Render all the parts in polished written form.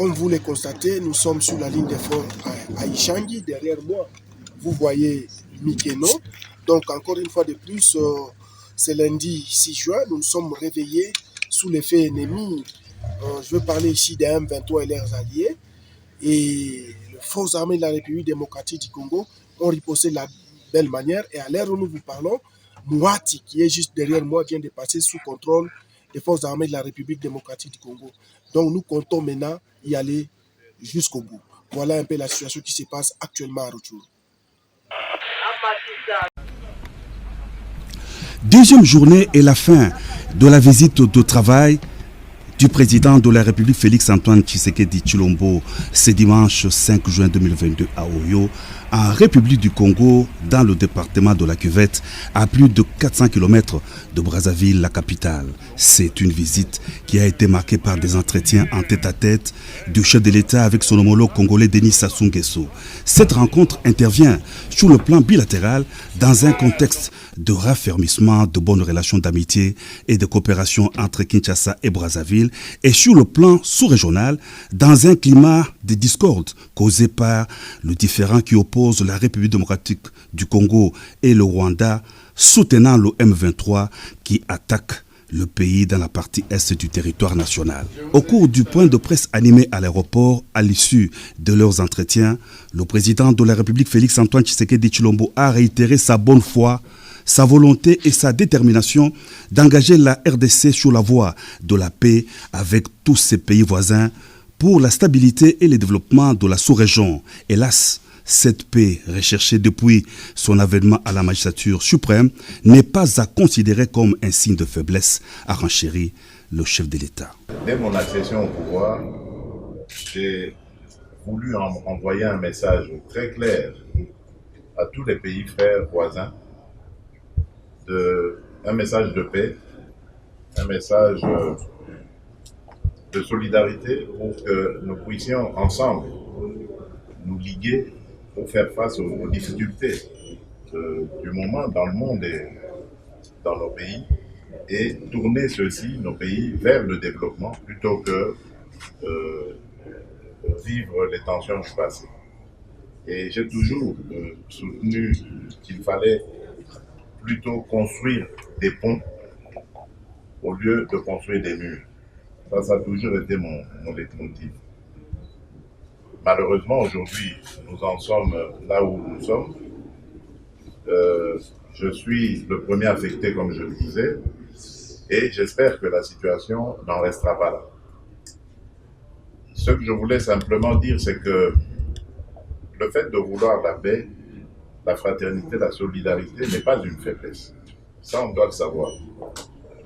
Comme vous le constatez, nous sommes sur la ligne de front à Ishangi. Derrière moi, vous voyez Mikeno. Donc, encore une fois de plus, c'est lundi 6 juin. Nous nous sommes réveillés sous l'effet ennemi. Je veux parler ici des M23 et leurs alliés. Et les forces armées de la République démocratique du Congo ont riposté de la belle manière. Et à l'heure où nous vous parlons, Mouati, qui est juste derrière moi, vient de passer sous contrôle des forces armées de la République démocratique du Congo. Donc nous comptons maintenant y aller jusqu'au bout. Voilà un peu la situation qui se passe actuellement à Rutshuru. Deuxième journée et la fin de la visite de travail du président de la République Félix-Antoine Tshisekedi Tshilombo ce dimanche 5 juin 2022 à Oyo, en République du Congo, dans le département de la Cuvette, à plus de 400 km de Brazzaville, la capitale. C'est une visite qui a été marquée par des entretiens en tête-à-tête du chef de l'État avec son homologue congolais Denis Sassou Nguesso. Cette rencontre intervient sur le plan bilatéral dans un contexte de raffermissement de bonnes relations d'amitié et de coopération entre Kinshasa et Brazzaville, et sur le plan sous-régional dans un climat de discorde causé par le différend qui oppose la République démocratique du Congo et le Rwanda, soutenant le M23 qui attaque le pays dans la partie est du territoire national. Au cours du point de presse animé à l'aéroport, à l'issue de leurs entretiens, le président de la République Félix-Antoine Tshisekedi Tshilombo a réitéré sa bonne foi, sa volonté et sa détermination d'engager la RDC sur la voie de la paix avec tous ses pays voisins pour la stabilité et le développement de la sous-région. Hélas, cette paix, recherchée depuis son avènement à la magistrature suprême, n'est pas à considérer comme un signe de faiblesse, a renchéri le chef de l'État. Dès mon accession au pouvoir, j'ai voulu envoyer un message très clair à tous les pays frères voisins, un message de paix, un message de solidarité pour que nous puissions ensemble nous liguer pour faire face aux difficultés du moment dans le monde et dans nos pays et tourner ceux-ci, nos pays, vers le développement plutôt que vivre les tensions du passé. Et j'ai toujours soutenu qu'il fallait plutôt construire des ponts au lieu de construire des murs. Ça a toujours été mon leitmotiv. Malheureusement, aujourd'hui, nous en sommes là où nous sommes. Je suis le premier affecté, comme je le disais, et j'espère que la situation n'en restera pas là. Ce que je voulais simplement dire, c'est que le fait de vouloir la paix, la fraternité, la solidarité n'est pas une faiblesse. Ça, on doit le savoir.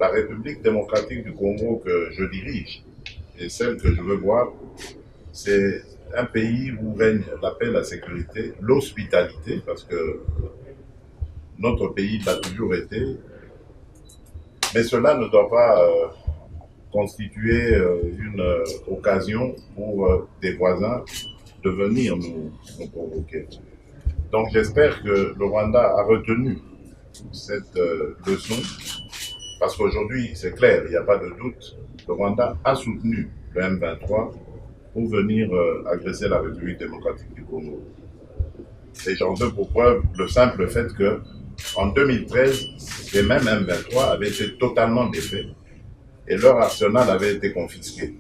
La République démocratique du Congo que je dirige et celle que je veux voir, c'est un pays où règne la paix, la sécurité, l'hospitalité, parce que notre pays l'a toujours été. Mais cela ne doit pas constituer une occasion pour des voisins de venir nous provoquer. Donc j'espère que le Rwanda a retenu cette leçon, parce qu'aujourd'hui, c'est clair, il n'y a pas de doute, le Rwanda a soutenu le M23 pour venir agresser la République démocratique du Congo. Et j'en veux pour preuve le simple fait que en 2013, les mêmes M23 avaient été totalement défaits et leur arsenal avait été confisqué.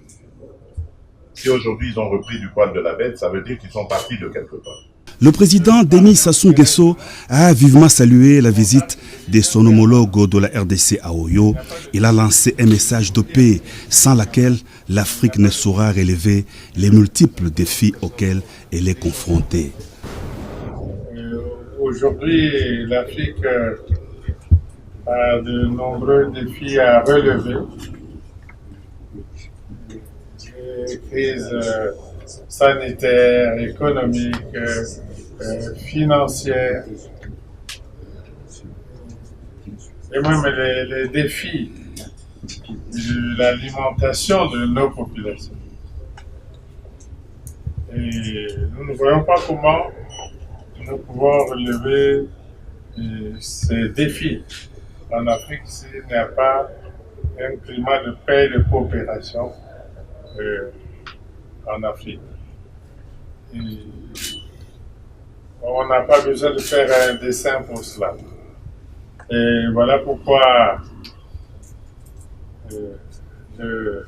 Si aujourd'hui ils ont repris du poil de la bête, ça veut dire qu'ils sont partis de quelque part. Le président Denis Sassou Nguesso a vivement salué la visite de son homologue de la RDC à Oyo. Il a lancé un message de paix sans laquelle l'Afrique ne saura relever les multiples défis auxquels elle est confrontée. Aujourd'hui, l'Afrique a de nombreux défis à relever. Des crises sanitaires, économiques, financières, et même les défis de l'alimentation de nos populations. Et nous ne voyons pas comment nous pouvons relever ces défis en Afrique s'il n'y a pas un climat de paix et de coopération en Afrique. Et on n'a pas besoin de faire un dessin pour cela. Et voilà pourquoi je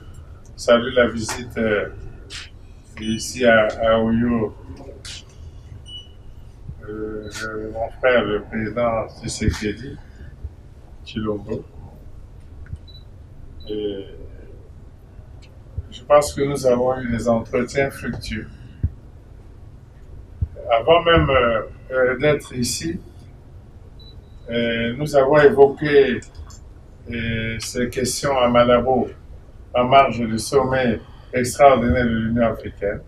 salue la visite ici à Oyo. Mon frère, le président Tshisekedi Tshilombo. Et je pense que nous avons eu des entretiens fructueux. Avant même d'être ici, nous avons évoqué ces questions à Malabo, en marge du sommet extraordinaire de l'Union africaine.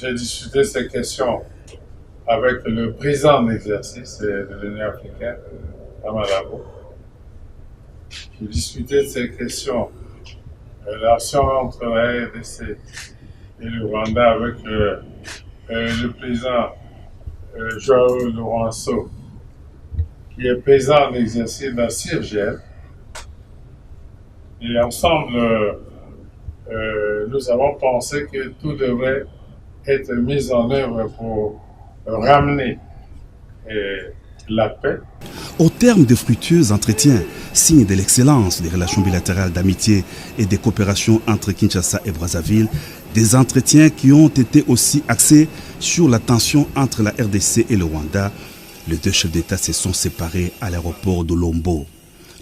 J'ai discuté ces questions avec le président en exercice de l'Union africaine, à Malabo. J'ai discuté de ces questions, la relation entre la RDC et le Rwanda avec le président Joao Lourenço, qui est président en exercice dans CIRGL. Et ensemble, nous avons pensé que tout devrait être mis en œuvre pour ramener la paix. Au terme de fructueux entretiens, signe de l'excellence des relations bilatérales d'amitié et de coopération entre Kinshasa et Brazzaville, des entretiens qui ont été aussi axés sur la tension entre la RDC et le Rwanda, les deux chefs d'État se sont séparés à l'aéroport de Lombo.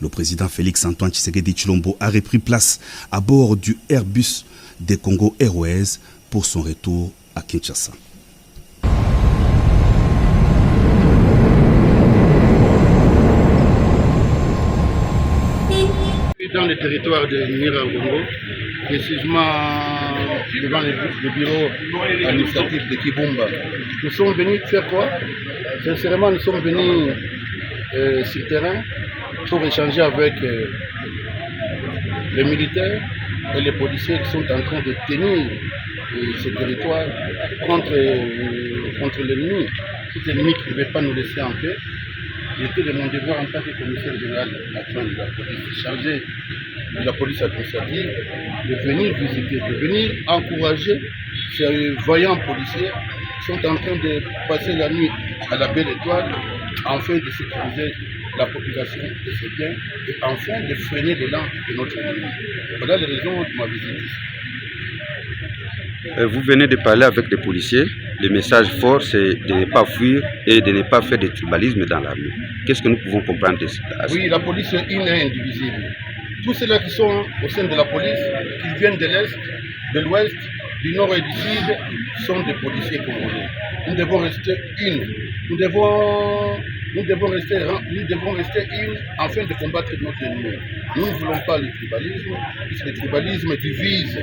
Le président Félix Antoine Tshisekedi Tshilombo a repris place à bord du Airbus des Congo Airways pour son retour à Kinshasa. Dans le territoire de Nyiragongo, précisément devant le bureau administratif de Kibumba. Nous sommes venus faire quoi? Sincèrement, nous sommes venus sur le terrain pour échanger avec les militaires et les policiers qui sont en train de tenir ce territoire contre l'ennemi. Cet ennemi qui ne veut pas nous laisser en paix. J'étais de mon devoir en tant que commissaire général adjoint de la police, chargé de la police administrative, de venir visiter, de venir encourager ces voyants policiers qui sont en train de passer la nuit à la Belle Étoile, afin de sécuriser la population de ses biens et enfin de freiner l'élan de notre ennemi. Voilà les raisons de ma visite ici. Vous venez de parler avec des policiers. Le message fort, c'est de ne pas fuir et de ne pas faire de tribalisme dans l'armée. Qu'est-ce que nous pouvons comprendre de ça? Oui, la police est une et indivisible. Tous ceux-là qui sont au sein de la police, qui viennent de l'Est, de l'Ouest, du Nord et du Sud, sont des policiers congolais. Nous devons rester unis. Nous devons rester unis afin de combattre notre ennemi. Nous ne voulons pas le tribalisme, puisque le tribalisme divise.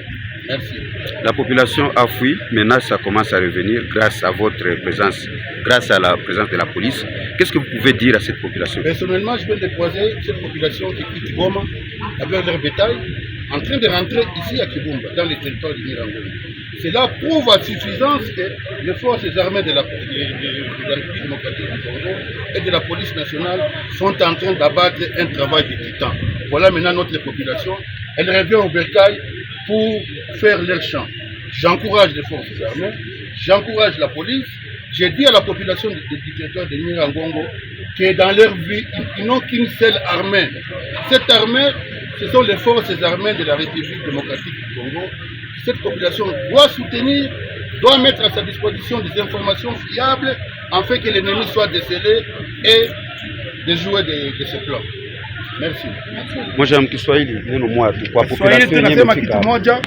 Merci. La population a fui, maintenant ça commence à revenir grâce à votre présence, grâce à la présence de la police. Qu'est-ce que vous pouvez dire à cette population? Personnellement, je viens de croiser cette population qui quitte Goma avec leur bétail, en train de rentrer ici à Kibumba, dans le territoire du Nyiragongo. Cela prouve à suffisance que les forces armées de la République démocratique du Congo et de la police nationale sont en train d'abattre un travail de titan. Voilà maintenant notre population. Elle revient au bétail pour faire leur champ. J'encourage les forces armées, j'encourage la police. J'ai dit à la population du territoire de Nyiragongo que dans leur vie, ils n'ont qu'une seule armée. Cette armée, ce sont les forces armées de la République démocratique du Congo. Cette population doit soutenir, doit mettre à sa disposition des informations fiables afin que l'ennemi soit décelé et déjoué de ce plan. Merci. Moja mkiswahili neno moja tu kwa Kiswahili population tunasema kitu moja,